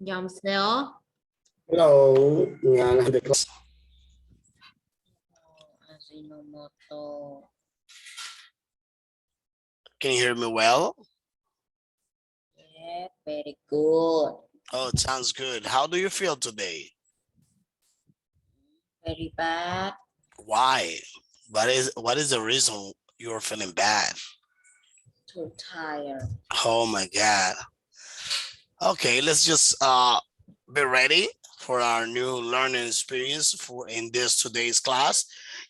여보세요? Hello, the class. 아지노모토. Can you hear me well? Yeah, very good. Oh, it sounds good. How do you feel today? Very bad. Why? What is the reason you're feeling bad? Too tired. Oh my God. Okay, let's just be ready for our new learning experience for in this today's class.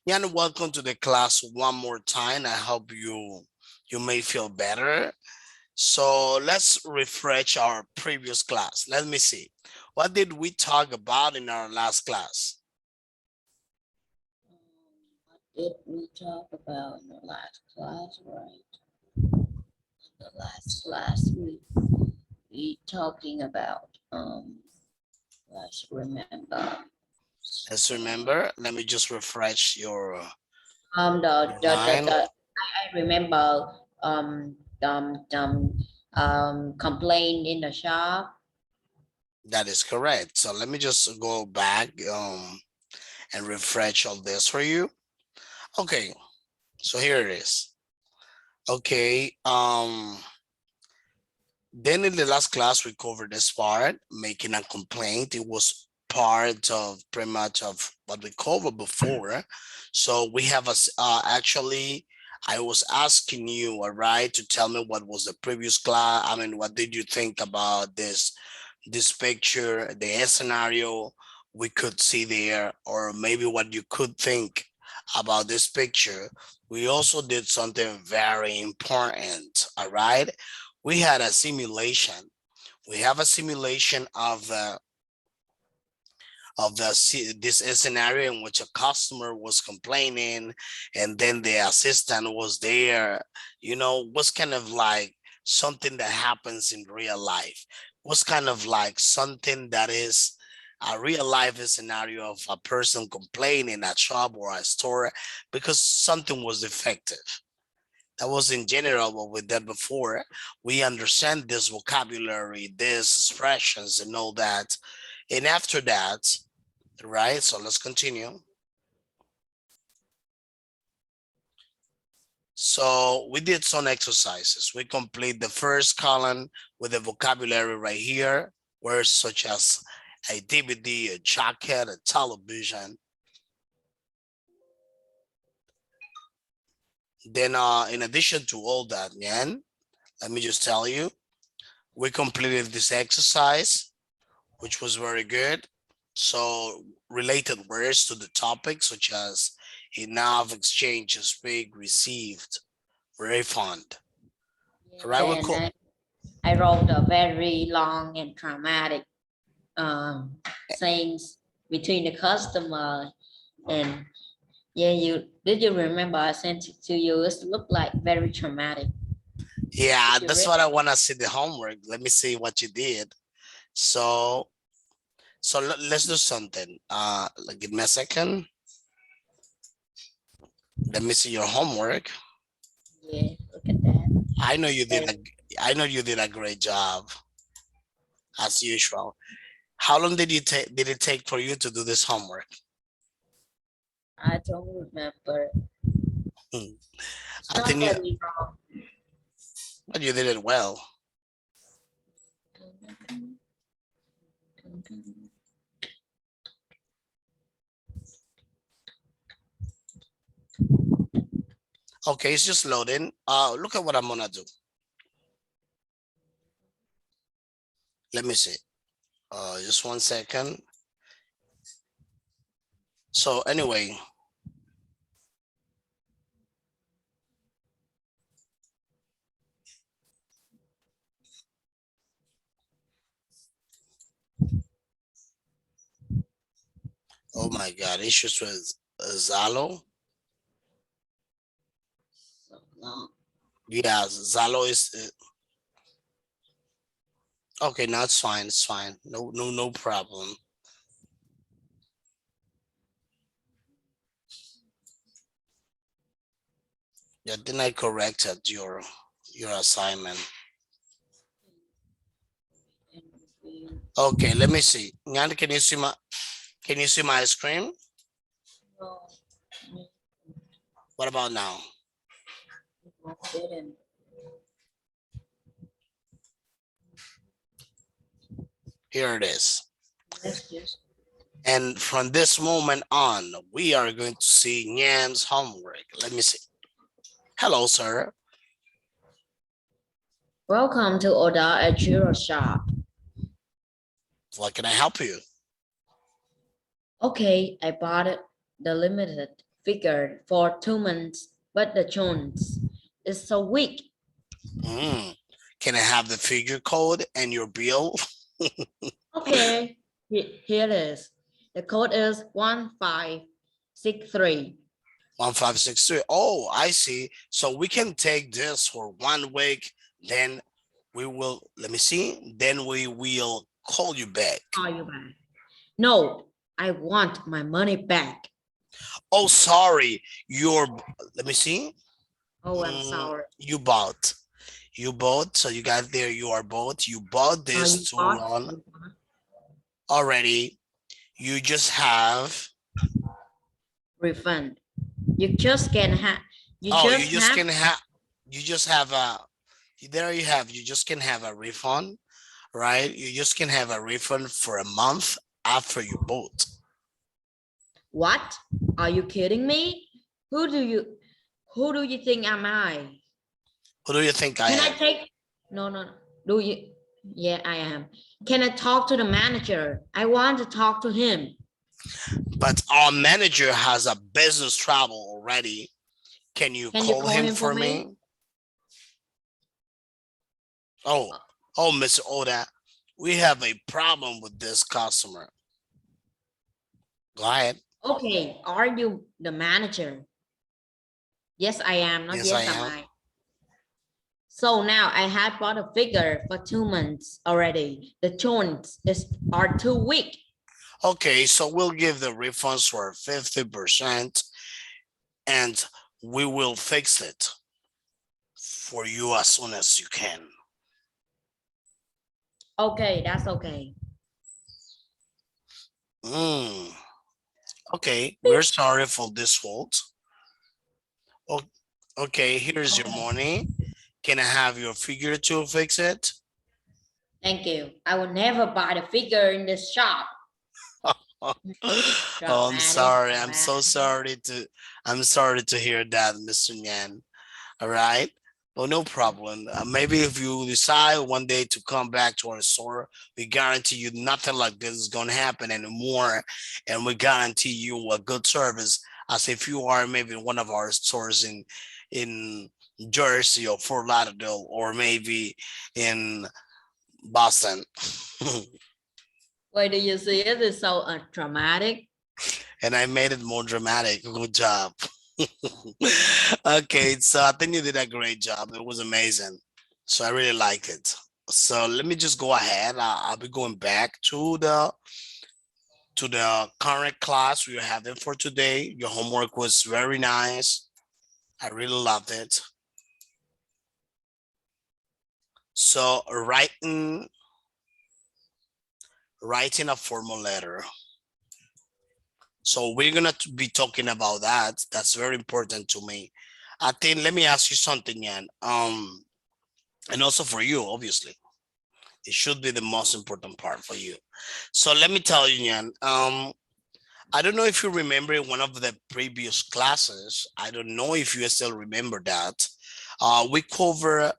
And welcome to the class one more time. I hope you may feel better. So let's refresh our previous class. Let me see. What did we talk about in our last class? What did we talk about in the last class, right? The last class we talking about let's remember. Let's remember. Let me just refresh your I mind. remember complaint in the shop. That is correct. So let me just go back and refresh all this for you. Okay, so here it is. Okay, then in the last class we covered this part, making a complaint. It was part of pretty much of what we covered before. So we have actually I was asking you, all right, to tell me what was the previous class. I mean, what did you think about this picture, the scenario we could see there, or maybe what you could think about this picture. We also did something very important, all right? We had a simulation. We have a simulation of this scenario in which a customer was complaining and then the assistant was there. You know, was kind of like something that happens in real life, was kind of like something that is a real life scenario of a person complaining at shop or a store because something was defective. That was in general what we did before. We understand this vocabulary, these expressions and all that. And after that, right, so let's continue. So we did some exercises. We complete the first column with the vocabulary right here, words such as a DVD, a jacket, a television. Then in addition to all that, man, let me just tell you, we completed this exercise, which was very good. So related words to the topic, such as enough, exchange, speak, received, refund. All right, And I wrote a very long and dramatic sayings between the customer and yeah, you remember I sent it to you? It looked like very traumatic. Yeah, that's what I want to see the homework. Let me see what you did. So let's do something. Give me a second. Let me see your homework. Yeah, look at that. I know you did a great job as usual. How long did it take for you to do this homework? I don't remember. I think you did it well. Okay, it's just loading. Look at what I'm gonna do. Let me see. Just 1 second. So anyway, oh my God, issues with Zalo. Yeah, Zalo is okay. Now it's fine. It's fine. No problem. Yeah, then I corrected your assignment. Okay, let me see. Nyan, can you see my screen? No, What about now? I didn't. Here it is. Let's just. And from this moment on, we are going to see Nyan's homework. Let me see. Hello, sir. Welcome to order a churro shop. What can I help you? Okay, I bought it, the limited figure for 2 months, but the chance is so weak. Mm. Can I have the figure code and your bill? Okay, here it is. The code is 1563. 1563. Oh, I see. So we can take this for 1 week. Then we will, let me see. Then we will call you back. Call you back. No, I want my money back. Oh, sorry. Let me see. Oh, I'm sorry. You bought. You bought. So you got there. You are bought. You bought this You too bought? long You bought? already. You just have. Refund. You just can have. You Oh, you just just have. can have. You just have a. There you have. You just can have a refund, right? You just can have a refund for a month after you bought. What? Are you kidding me? Who do you who do you think am I? Who do you think I Can I am? take no no no. Do you yeah I am. Can I talk to the manager? I want to talk to him. But our manager has a business travel already. Can you Can you call call him him for for me? me? Oh, oh, Mr. Oda, we have a problem with this customer. Go ahead. Okay, are you the manager? Yes, I am. Not Yes, I yes, am am. I? So now I have bought a figure for 2 months already. The joints are too weak. Okay, so we'll give the refunds for 50% and we will fix it for you as soon as you can. Okay, that's okay. Mm, okay, we're sorry for this fault. Okay, here's your Okay. money. Can I have your figure to fix it? Thank you. I will never buy the figure in this shop. Oh, I'm Dramatic, sorry. dramatic. I'm sorry to hear that, Mr. Nyan. All right. Well, no problem. Maybe if you decide one day to come back to our store, we guarantee you nothing like this is going to happen anymore. And we guarantee you a good service as if you are maybe in one of our stores in Jersey or Fort Lauderdale or maybe in Boston. Why do you see it is so dramatic? And I made it more dramatic. Good job. Okay, so I think you did a great job. It was amazing. So I really liked it. So let me just go ahead. I'll be going back to the current class we are having for today. Your homework was very nice. I really loved it. So writing a formal letter. So we're gonna be talking about that. That's very important to me. I think let me ask you something, Yan. And also for you, obviously. It should be the most important part for you. So let me tell you, Yan, I don't know if you remember in one of the previous classes. I don't know if you still remember that. We cover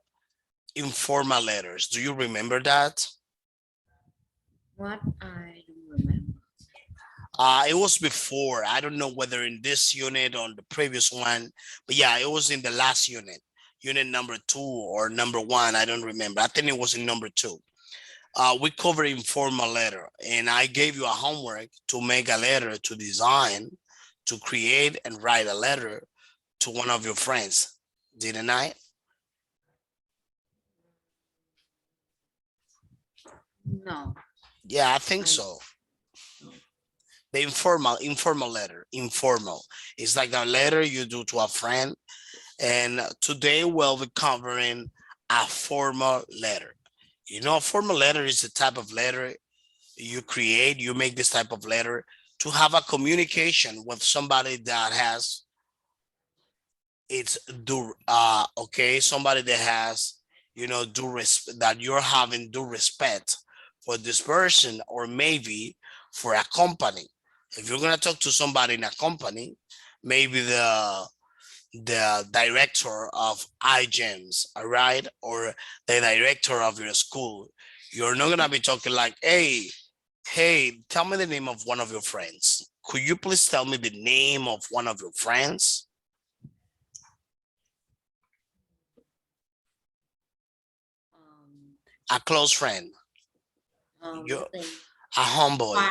informal letters. Do you remember that? What? I don't remember. It was before. I don't know whether in this unit or the previous one, but yeah, it was in the last unit, unit number 2 or number 1. I don't remember. I think it was in number 2. We covered informal letter, and I gave you a homework to make a letter to design, to create and write a letter to one of your friends, didn't I? No. Yeah, I think I so. The informal letter, informal. It's like a letter you do to a friend. And today we'll be covering a formal letter. You know, a formal letter is a type of letter. you make this type of letter to have a communication with somebody that has okay, somebody that has, due respect, that you're having due respect for this person, or maybe for a company. If you're gonna talk to somebody in a company, maybe the director of IGEMs, all right, or the director of your school, you're not gonna be talking like, hey, tell me the name of one of your friends. Could you please tell me the name of one of your friends? A close friend, you Let's see. a homeboy. Khoa.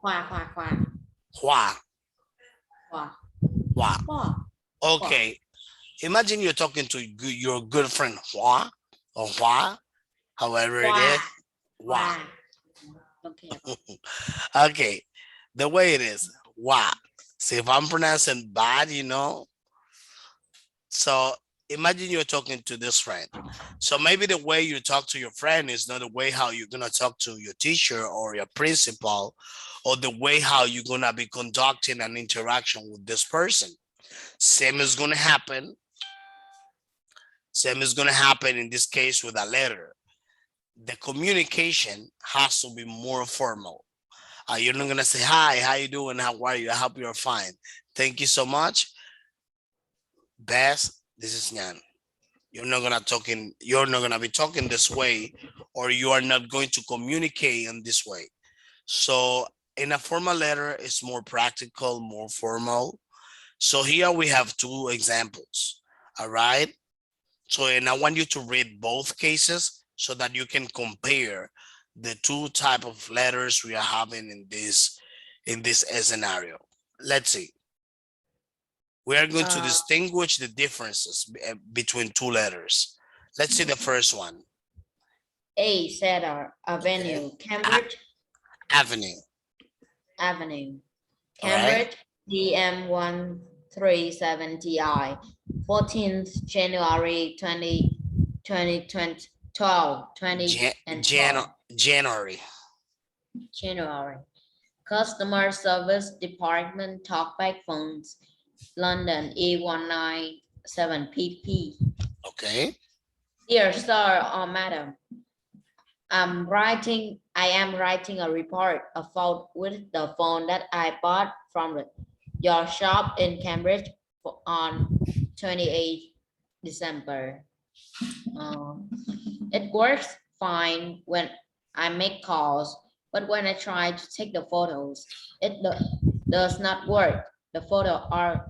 Hua, Khoa. Hua. Khoa. Okay, imagine you're talking to your good friend Hua, or Hua, however it Khoa. is. Hua. Khoa. Don't care about Okay, the way it is. Hua. See, if I'm pronouncing bad, so imagine you're talking to this friend. So maybe the way you talk to your friend is not the way how you're gonna talk to your teacher or your principal, or the way how you're gonna be conducting an interaction with this person. Same is gonna happen. Same is gonna happen in this case with a letter. The communication has to be more formal. You're not gonna say, hi, how you doing? How are you? I hope you're fine. Thank you so much. Best, this is Nyan. You're not gonna be talking this way, or you are not going to communicate in this way. So in a formal letter, it's more practical, more formal. So here we have two examples. All right. So, and I want you to read both cases so that you can compare the two type of letters we are having in this scenario. Let's see. We are going to distinguish the differences between two letters. Let's see the first one. A. Cedar Avenue, Cambridge. Avenue. Avenue, All right. Cambridge, DM137TI, 14th January 2012, 20 and 12. January. January. Customer Service Department Talkback Phones, London E197PP. Okay. Dear sir or madam, I am writing a report about with the phone that I bought from your shop in Cambridge on 28th December. It works fine when I make calls, but when I try to take the photos, it does not work. The photos are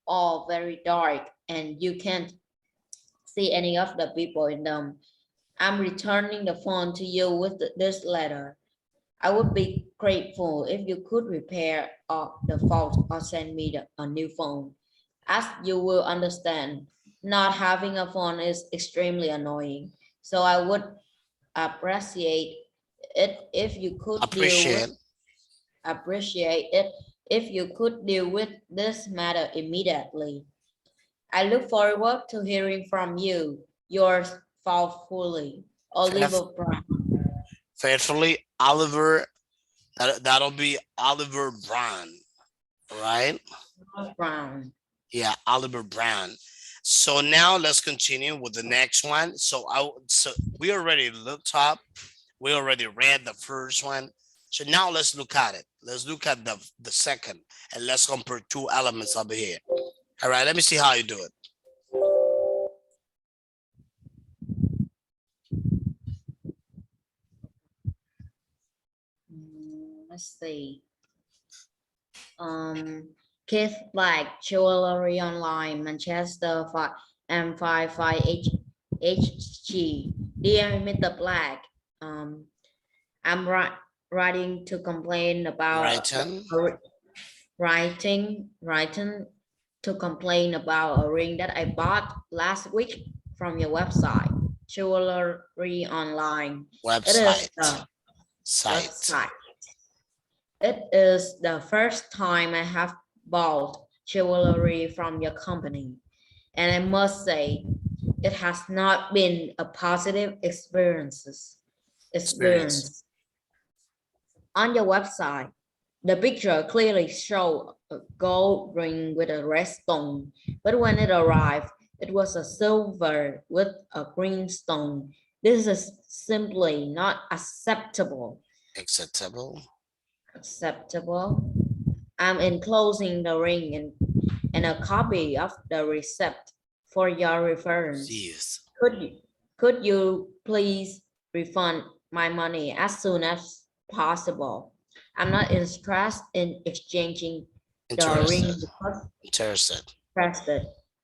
all very dark and you can't see any of the people in them. I'm returning the phone to you with this letter. I would be grateful if you could repair the fault or send me a new phone. As you will understand, not having a phone is extremely annoying. So I would appreciate it if you could Appreciate deal with this matter immediately. I look forward to hearing from you. Yours faithfully, Oliver Brown. faithfully, Oliver. That'll be Oliver Brown, right? Brown. Yeah, Oliver Brown. So now let's continue with the next one. So we already looked up. We already read the first one. So now let's look at it. Let's look at the second, and let's compare two elements over here. All right, let me see how you do it. Let's see. Keith Black, Jewelry Online, Manchester M55HG. Dear Mr. Black, I'm writing to complain about writing to complain about a ring that I bought last week from your website, Jewelry Online. Website. It is the first time I have bought jewelry from your company, and I must say it has not been a positive experience. On your website, the picture clearly showed a gold ring with a red stone, but when it arrived, it was a silver with a green stone. This is simply not acceptable. Acceptable. Acceptable. I'm enclosing the ring and a copy of the receipt for your reference. Yes. Could you please refund my money as soon as possible? I'm not interested in exchanging the ring Interested. because Interested. interested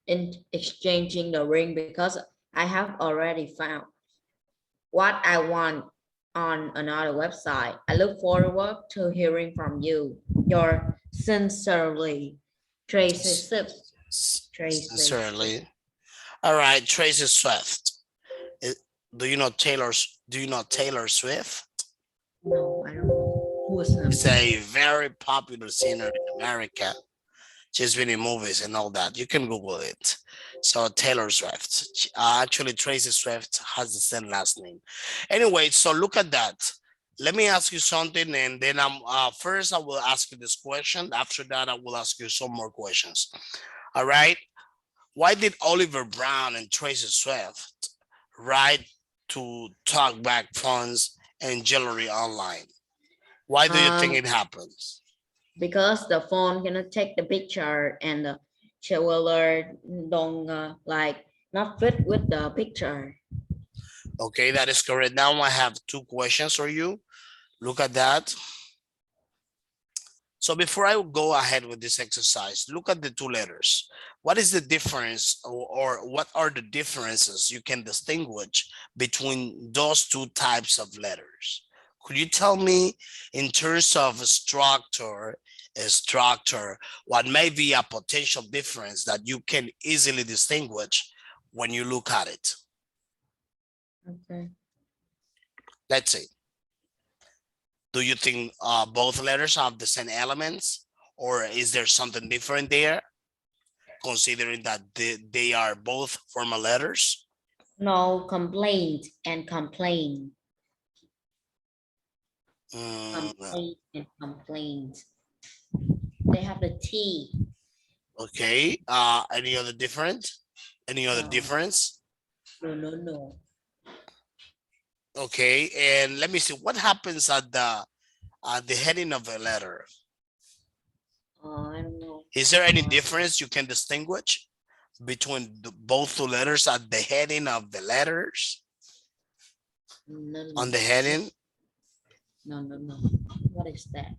in exchanging the ring because I have already found what I want on another website. I look forward to hearing from you. Your sincerely, Tracy Swift. Tracy Swift. Sincerely. All right, Tracy Swift. I- Do you know Taylor Swift? No, I don't know. Who is him? She's a very popular singer in America. She's been in movies and all that. You can Google it. So Taylor Swift. Actually, Tracy Swift has the same last name. Anyway, so look at that. Let me ask you something, and then first I will ask you this question. After that, I will ask you some more questions. All right. Why did Oliver Brown and Tracy Swift write to talk back phones and jewelry online? Why do you think it happens? Because the phone cannot take the picture and the jeweler don't like not fit with the picture. Okay, that is correct. Now I have two questions for you. Look at that. So before I go ahead with this exercise, look at the two letters. What is the difference or what are the differences you can distinguish between those two types of letters? Could you tell me in terms of structure, what may be a potential difference that you can easily distinguish when you look at it? Okay. Let's see. Do you think both letters have the same elements, or is there something different there, considering that they are both formal letters? No, complaint and complaint. Mm, Complaint and complaint. They have the T. okay. Any other different? Any other No. difference? No. Okay, and let me see what happens at the heading of a letter. I don't know. Is there any difference you can distinguish between both two letters at the heading of the letters? No. On the heading? No. What is that?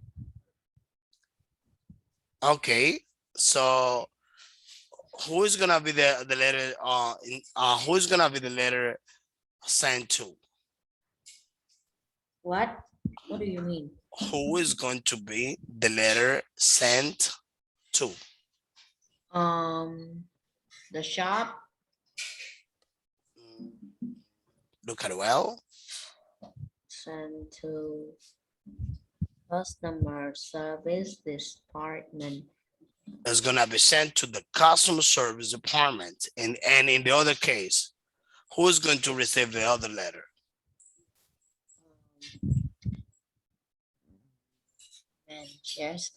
Okay, so who is gonna be the letter who is gonna be the letter sent to? What? What do you mean? Who is going to be the letter sent to? The shop. Look at it well. Sent to customer service department. It's gonna be sent to the customer service department, and in the other case, who is going to receive the other letter? And yes.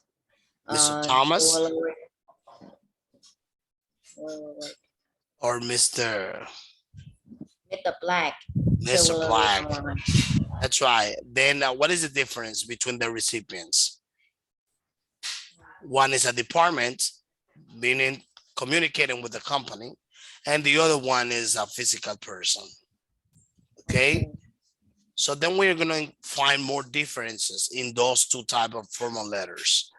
Mr. Thomas Wait. or Mr. Black. Mr. Black? That's right. Then what is the difference between the recipients? One is a department, meaning communicating with the company, and the other one is a physical person. Okay. So then we're going to find more differences in those two type of formal letters.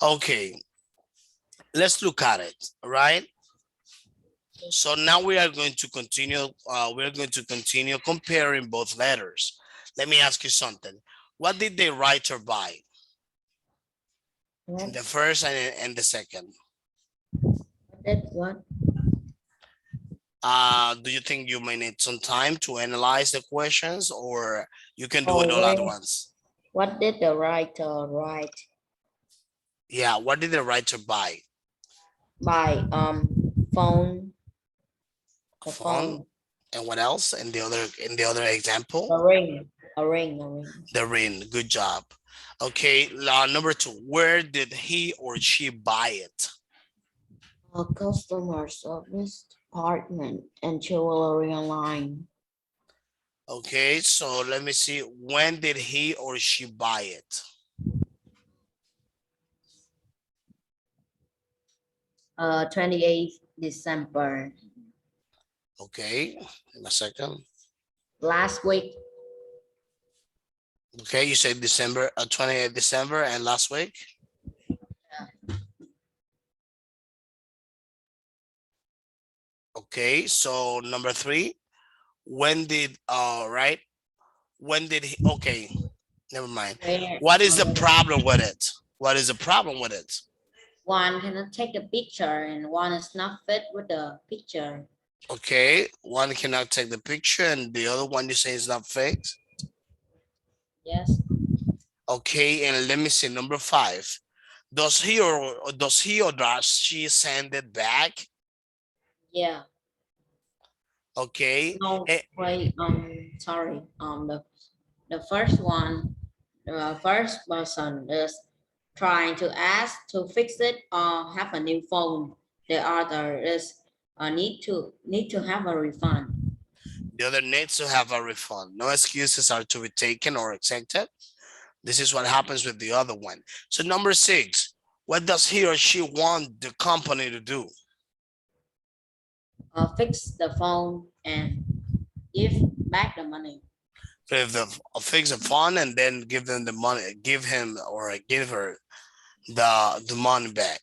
Okay, let's look at it, all right? So now we are going to continue. We're going to continue comparing both letters. Let me ask you something. What did the writer buy? In the first and the second. What? Do you think you may need some time to analyze the questions, or you can do it all at once? What did the writer write? Yeah, what did the writer buy? Buy phone. The Phone. And what else? In the other example? A ring. The ring. Good job. Okay, number 2, where did he or she buy it? A customer service department and jewelry online. Okay, so let me see, when did he or she buy it? 28th December. Okay, in a second. Last week. Okay, you said December, 28th December, and last week? Okay, so number 3, when did, right? When did he, okay, never mind. Where What is the problem with it? What is the problem with it? one cannot take the picture and one is not fit with the picture. Okay, one cannot take the picture and the other one you say is not fixed. Yes. Okay, and let me see, number 5. Does he or does she send it back? Yeah. Okay. No, eh, wait, sorry. The first one, the first person is trying to ask to fix it or have a new phone. The other is need to have a refund. The other needs to have a refund. No excuses are to be taken or accepted. This is what happens with the other one. So number 6, what does he or she want the company to do? Fix the phone and give back the money. If the fix the phone and then give them the money, give him or give her the money back.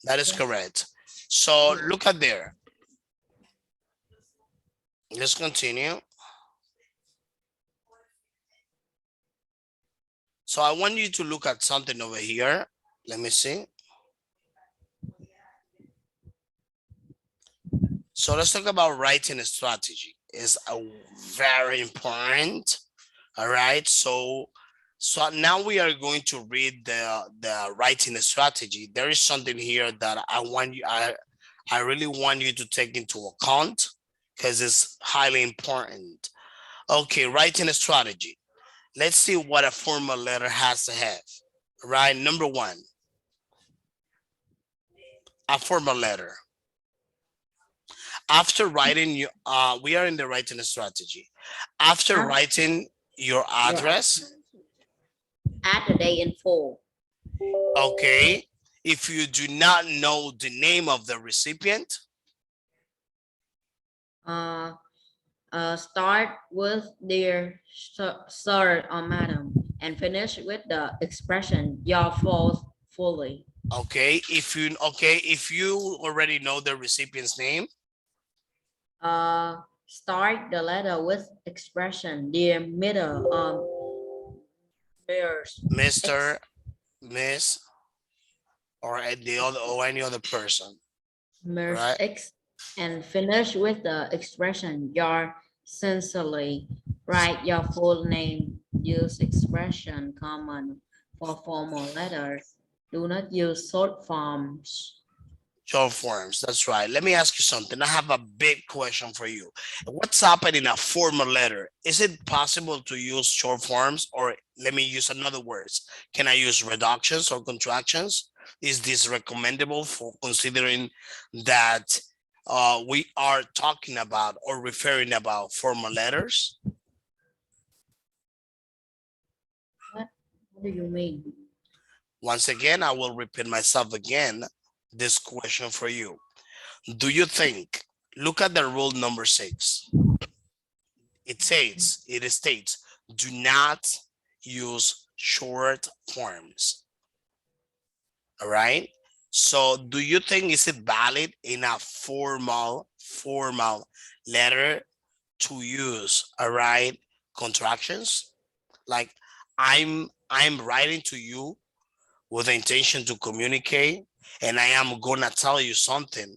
That is Yes. correct. So Yeah. look at there. Let's continue. So I want you to look at something over here. Let me see. So let's talk about writing a strategy. It's a very important. All right. So now we are going to read the writing strategy. There is something here that I really want you to take into account because it's highly important. Okay, writing a strategy. Let's see what a formal letter has to have. Right, number 1, a formal letter. After writing you we are in the writing strategy. After Huh? writing your Yeah. address, Add the day in full. okay, if you do not know the name of the recipient, Uh, Start with dear sir or madam and finish with the expression your fault fully. if you already know the recipient's name, Start the letter with expression dear middle bears Mr., ex Miss, or any other person, right? X and finish with the expression your sincerely. Write your full name. Use expression common for formal letters. Do not use short forms. Short forms, that's right. Let me ask you something. I have a big question for you. What's happening in a formal letter? Is it possible to use short forms, or let me use another words? Can I use reductions or contractions? Is this recommendable for considering that we are talking about or referring about formal letters? What do you mean? Once again, I will repeat myself again, this question for you. Do you think, look at the rule number 6. It states, do not use short forms. All right. So do you think is it valid in a formal letter to use, all right, contractions? Like I'm writing to you with the intention to communicate and I am gonna tell you something.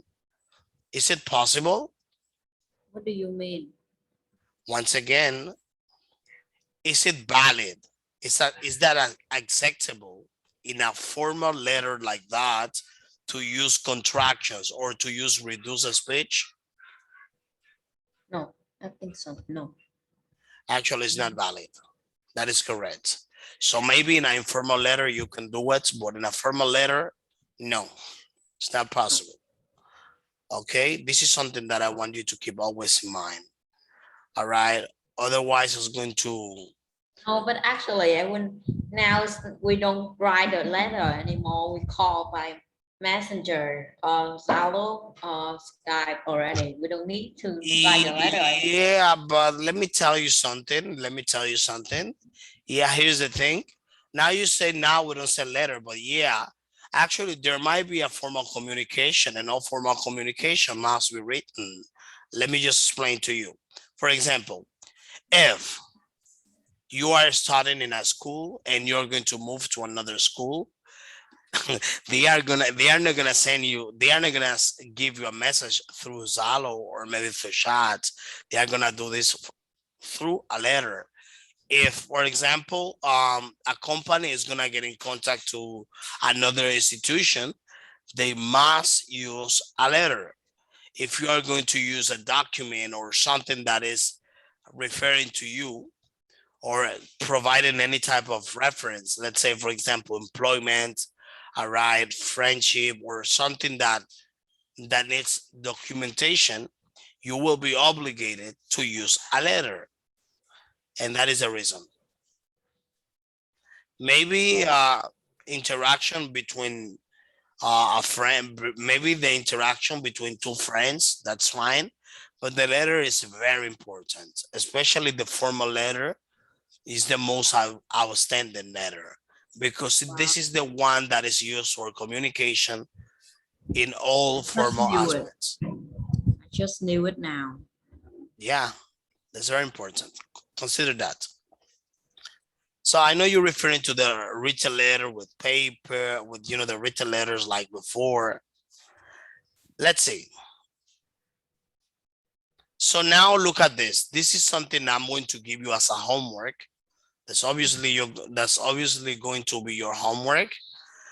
Is it possible? What do you mean? Once again, is it valid? Is that acceptable in a formal letter like that to use contractions or to use reduced speech? No, I think so. No. Actually, it's not valid. That is correct. So maybe in an informal letter you can do it, but in a formal letter, no, it's not possible. Okay, this is something that I want you to keep always in mind. All right. Otherwise, it's going to. Oh, but actually, I wouldn't. Now we don't write a letter anymore. We call by Messenger or Zalo or Skype already. We don't need to write a letter anymore. Yeah, but let me tell you something. Let me tell you something. Yeah, here's the thing. Now you say now we don't send letter, but yeah, actually there might be a formal communication, and all formal communication must be written. Let me just explain to you. For example, if you are studying in a school and you're going to move to another school, they are not gonna send you, they are not gonna give you a message through Zalo or maybe through chat. They are gonna do this through a letter. If, for example, a company is gonna get in contact to another institution, they must use a letter. If you are going to use a document or something that is referring to you or providing any type of reference, let's say, for example, employment, all right, friendship, or something that needs documentation, you will be obligated to use a letter. And that is the reason. Maybe interaction between a friend, maybe the interaction between two friends, that's fine. But the letter is very important, especially the formal letter is the most outstanding letter because this is the one that is used for communication in all Just formal knew it. aspects. I just knew it now. Yeah, that's very important. Consider that. So I know you're referring to the written letter with paper, with the written letters like before. Let's see. So now look at this. This is something I'm going to give you as a homework. That's obviously going to be your homework.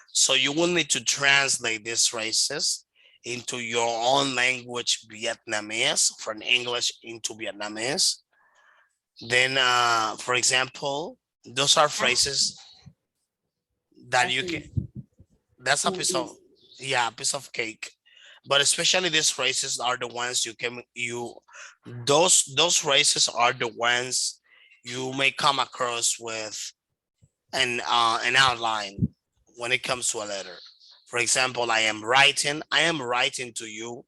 So you will need to translate these phrases into your own language, Vietnamese, from English into Vietnamese. Then, for example, those are phrases that you can, that's a piece of, yeah, a piece of cake. But especially these phrases are the ones those phrases are the ones you may come across with an outline when it comes to a letter. For example, I am writing to you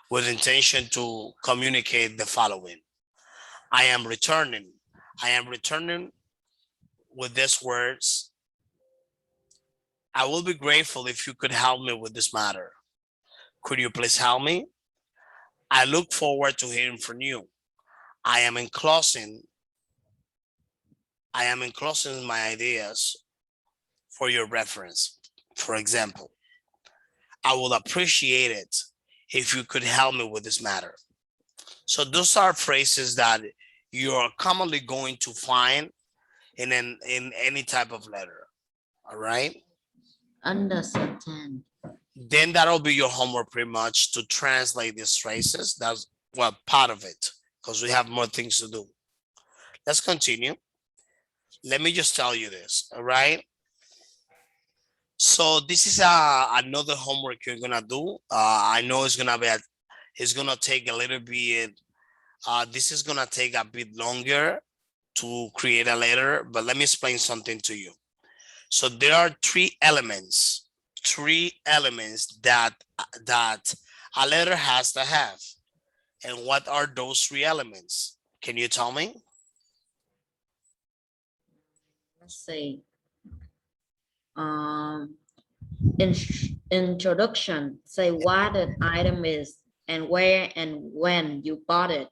with intention to communicate the following. I am returning. I am returning with these words. I will be grateful if you could help me with this matter. Could you please help me? I look forward to hearing from you. I am enclosing my ideas for your reference. For example, I would appreciate it if you could help me with this matter. So those are phrases that you're commonly going to find in any type of letter. All right. Understand. Then that'll be your homework pretty much to translate these phrases. That's well part of it because we have more things to do. Let's continue. Let me just tell you this. All right. So this is another homework you're gonna do. I know it's gonna take a little bit. This is gonna take a bit longer to create a letter, but let me explain something to you. So there are three elements that a letter has to have. And what are those three elements? Can you tell me? Let's see. In introduction, say what an item is and where and when you bought it.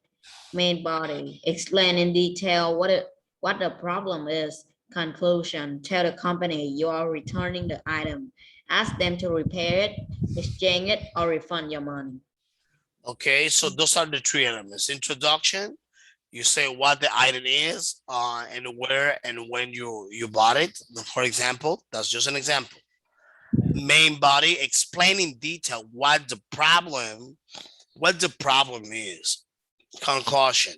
Main body, explain in detail what the problem is. Conclusion, tell the company you are returning the item. Ask them to repair it, exchange it, or refund your money. Okay, so those are the three elements. Introduction, you say what the item is, and where and when you bought it. For example, that's just an example. Main body, explain in detail what the problem is. Conclusion,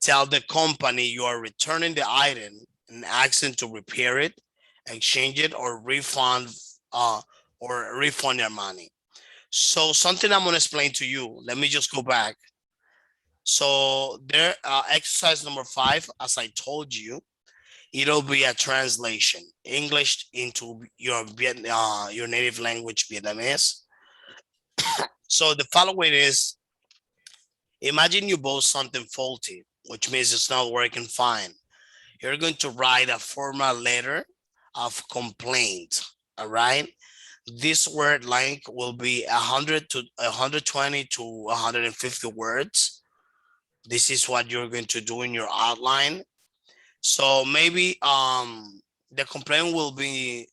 tell the company you are returning the item and asking to repair it, exchange it, or refund your money. So something I'm gonna explain to you. Let me just go back. So there, exercise number 5, as I told you, it'll be a translation, English into your native language, Vietnamese. So the following is: imagine you bought something faulty, which means it's not working fine. You're going to write a formal letter of complaint. All right. This word length will be 100 to 120 to 150 words. This is what you're going to do in your outline. So maybe the complaint will be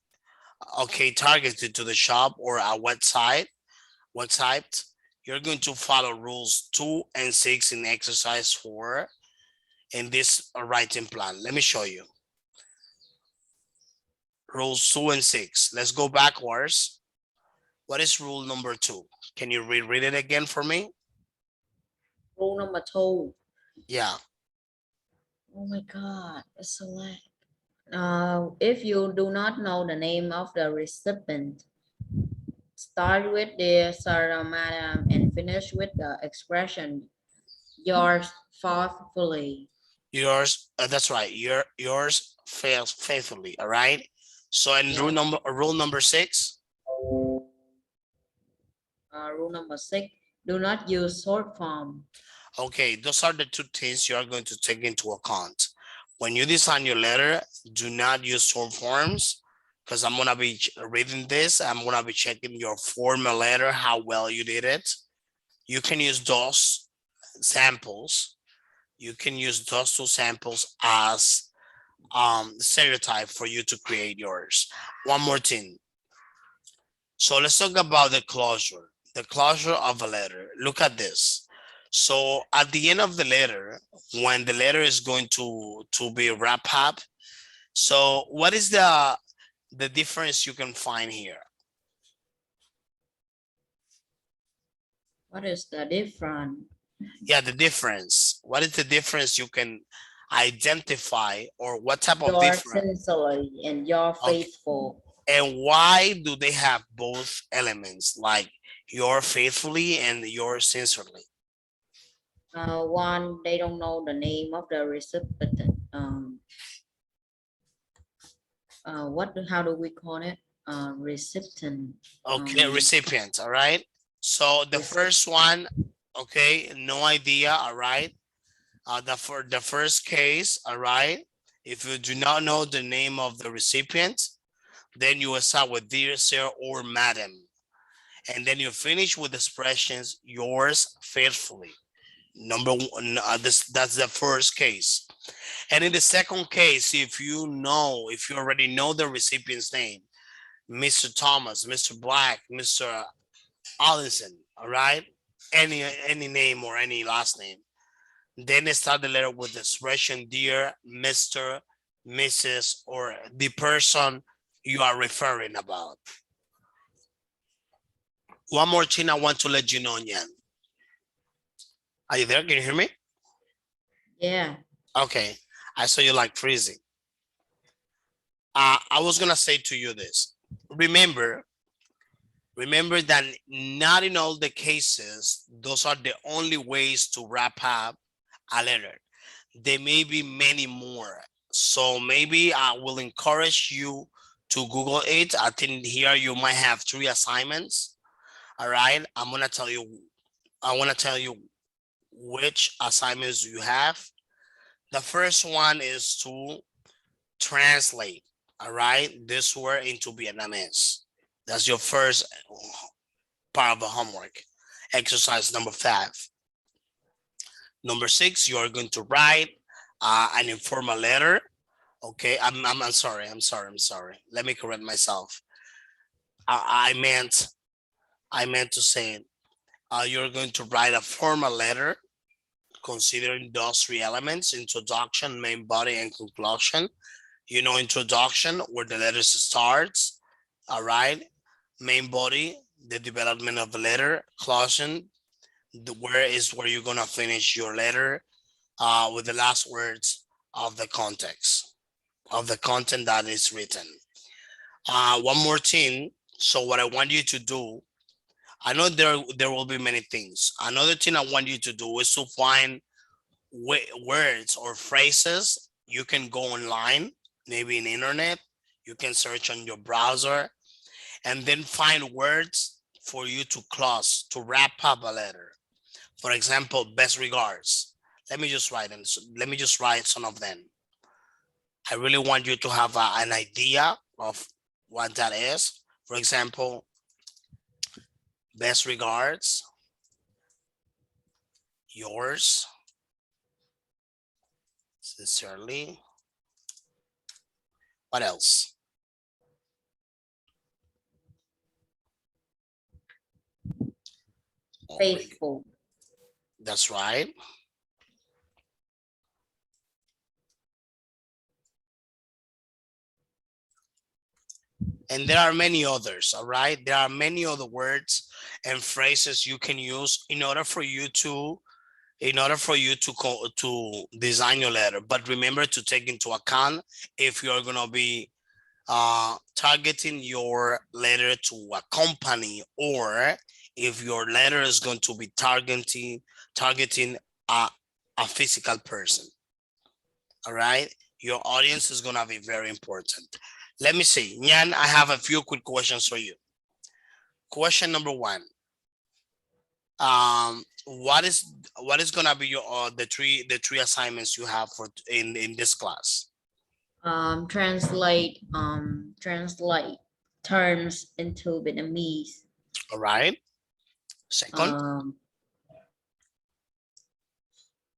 okay targeted to the shop or a website. You're going to follow rules 2 and 6 in exercise 4 in this writing plan. Let me show you rules 2 and 6. Let's go backwards. What is rule number 2? Can you read it again for me? Rule number 2. Yeah. Oh my God, it's so late. If you do not know the name of the recipient, start with the sir, madam, and finish with the expression yours faithfully. Yours, that's right. Yours fails faithfully. All right. So in Yeah. rule number 6. Rule number 6, do not use short form. Okay, those are the 2 things you are going to take into account. When you design your letter, do not use short forms, because I'm gonna be reading this. I'm gonna be checking your formal letter, how well you did it. You can use those samples. You can use those 2 samples as stereotype for you to create yours. One more thing. So let's talk about the closure of a letter. Look at this. So at the end of the letter, when the letter is going to be wrapped up, so what is the difference you can find here? What is the difference? Yeah, the difference. What is the difference you can identify, or what type of You're difference? sincerely and you're Okay. faithful. And why do they have both elements, like your faithfully and your sincerely? One, they don't know the name of the recipient. How do we call it? Recipient. Okay, recipient, all right. So the first one, okay, no idea, all right. For the first case, all right. If you do not know the name of the recipient, then you will start with dear sir or madam, and then you finish with expressions yours faithfully. Number one, that's the first case. And in the second case, if you already know the recipient's name, Mr. Thomas, Mr. Black, Mr. Allison, all right? Any name or any last name. Then start the letter with the expression dear, Mr., Mrs., or the person you are referring about. One more thing I want to let you know, Nyan. Are you there? Can you hear me? Yeah. Okay. I saw you like freezing. I was gonna say to you this. Remember that not in all the cases, those are the only ways to wrap up a letter. There may be many more. So maybe I will encourage you to Google it. I think here you might have 3 assignments. All right. I want to tell you which assignments you have. The first one is to translate, all right, this word into Vietnamese. That's your first part of the homework. Exercise number 5. Number 6, you are going to write an informal letter. Okay, I'm sorry. Let me correct myself. I meant to say you're going to write a formal letter considering those 3 elements: introduction, main body, and conclusion. Introduction, where the letter starts, all right. Main body, the development of the letter. Conclusion, where you're gonna finish your letter with the last words of the context. of the content that is written. One more thing. So what I want you to do, I know there will be many things. Another thing I want you to do is to find words or phrases. You can go online, maybe in internet. You can search on your browser, and then find words for you to close, to wrap up a letter. For example, best regards. Let me just write them. Let me just write some of them. I really want you to have an idea of what that is. For example, best regards, yours sincerely. What else? Faithful. That's right. And there are many others, all right? There are many other words and phrases you can use in order for you to to design your letter. But remember to take into account if you're gonna be targeting your letter to a company, or if your letter is going to be targeting a physical person. All right, your audience is gonna be very important. Let me see, Nyan, I have a few quick questions for you. Question number one. What is gonna be your the three assignments you have for in this class? Translate terms into Vietnamese. All right. Second,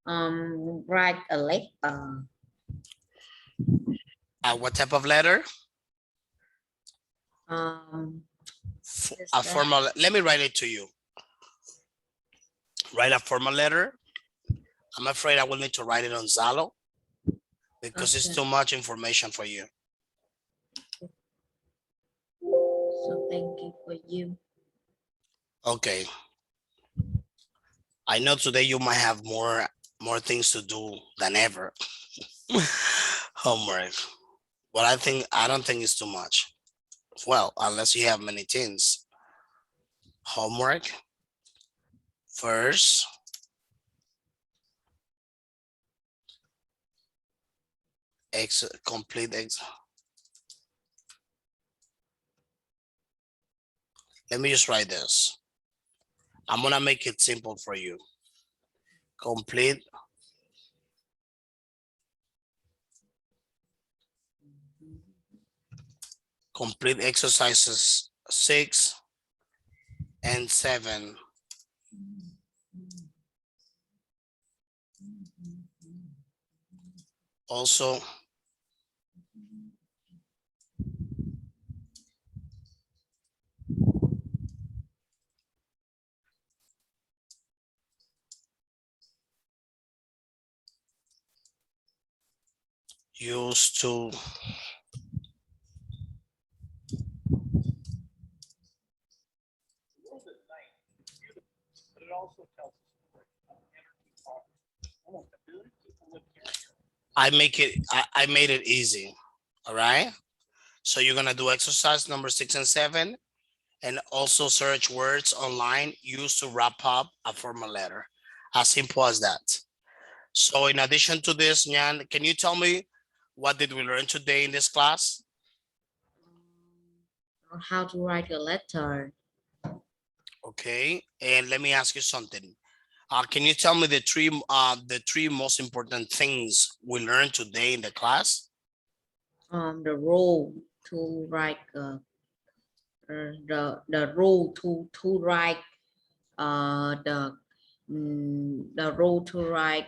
Write a letter. what type of letter? A formal. Let me write it to you. Write a formal letter. I'm afraid I will need to write it on Zalo because it's too much information for you. So thank you for you. Okay. I know today you might have more things to do than ever. Homework. But I don't think it's too much. Well, unless you have many things. Homework. First. Complete. Let me just write this. I'm gonna make it simple for you. Complete exercises 6 and 7. Also, used to I made it easy. All right. So you're gonna do exercise number 6 and 7, and also search words online used to wrap up a formal letter. As simple as that. So in addition to this, Nyan, can you tell me what did we learn today in this class? How to write a letter. Okay, and let me ask you something. Can you tell me the three most important things we learned today in the class? The rule to write the rule to write the rule to write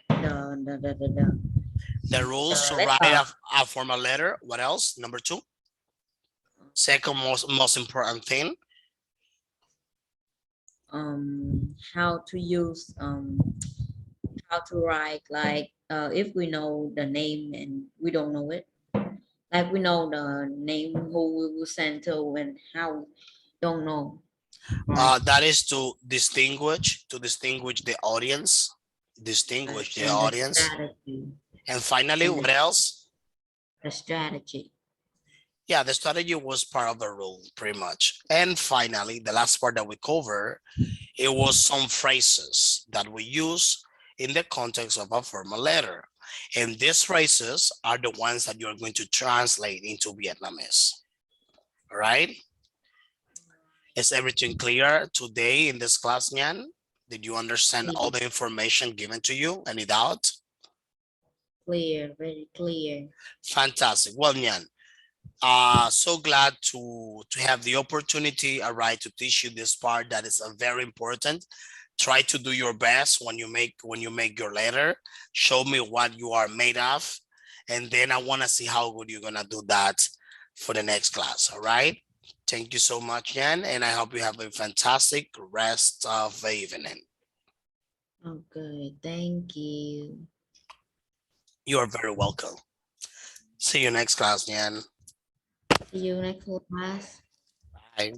The rules to letter. write a formal letter. What else? Number 2. Second most important thing. How to use how to write, like if we know the name and we don't know it, like we know the name who we will send to and how don't know. That is to distinguish the audience, And the strategy. And finally, what else? The strategy. Yeah, the strategy was part of the rule, pretty much. And finally, the last part that we cover, it was some phrases that we use in the context of a formal letter. And these phrases are the ones that you're going to translate into Vietnamese. All right? Is everything clear today in this class, Nhan? Did you understand all the information given to you? Any doubt? Clear, very clear. Fantastic. Well, Nhan, so glad to have the opportunity, all right, to teach you this part that is very important. Try to do your best when you make your letter. Show me what you are made of, and then I want to see how good you're gonna do that for the next class. All right. Thank you so much, Yan, and I hope you have a fantastic rest of the evening. Okay, thank you. You are very welcome. See you next class, Yan. See you next class. Bye.